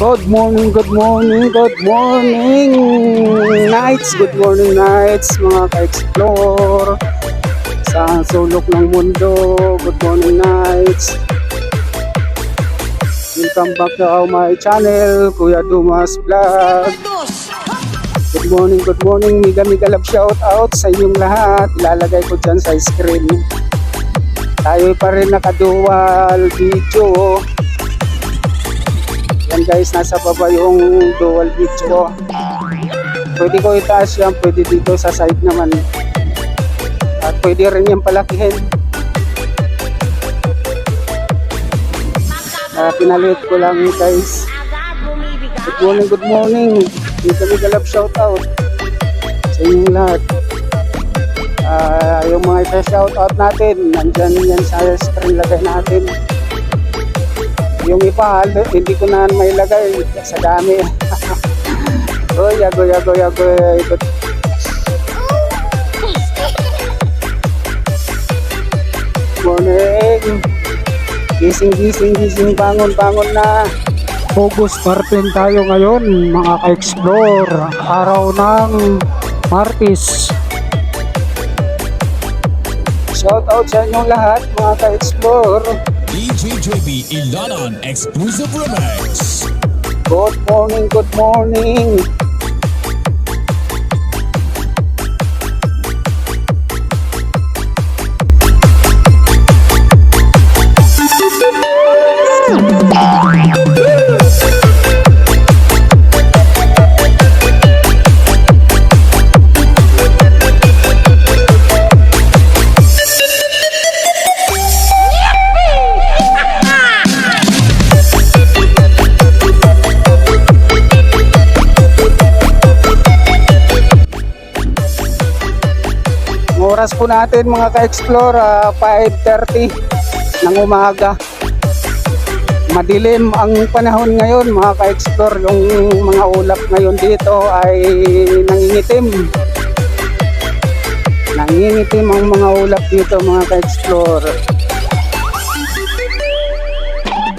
Good morning, good morning, good morning nights, good morning nights mga ka-explore sa sulok ng mundo. Good morning nights. Welcome back to my channel, Kuya Dumas Vlog. Good morning, mega love shout out sa inyong lahat. Ilalagay ko dyan sa screen. Tayo pa rin naka-dual video. Yan guys, nasa baba yung dual video ko. Pwede ko itaas yan, pwede dito sa side naman. At pwede rin yan palakihin. Pinalit ko lang guys. Good morning. Mega love shout out sa inyong lahat. Yung mga isa-shout out natin, nandyan yan sa screen, lagay natin. Yung iba, hindi ko na may lagay sa dami. Goya. Morning. Gising, bangon na. August 13 tayo ngayon, mga ka-explore. Araw ng Martes. Shout out sa inyong lahat, mga ka-explore. DJ JB Ilanan Exclusive Remix. Good morning. Oras po natin mga ka-explore, 5:30 ng umaga. Madilim ang panahon ngayon mga ka-explore. Yung mga ulap ngayon dito ay nangingitim. Nangingitim ang mga ulap dito mga ka-explore.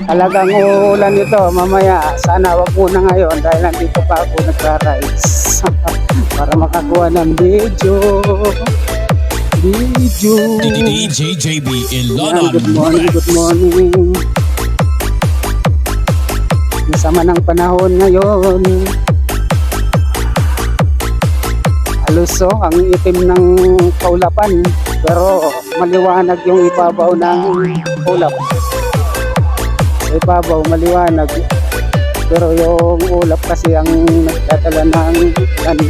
Talagang uulan ito mamaya. Sana wag muna ngayon dahil nandito pa ako nagra-rides para makakuha ng video. DJ JB Ilanan. Good morning. Masama ng panahon ngayon. Aluso ang itim ng kaulapan, pero maliwanag yung ibabaw ng ulap. Ibabaw maliwanag, pero yung ulap kasi ang nagdadala ng ulan.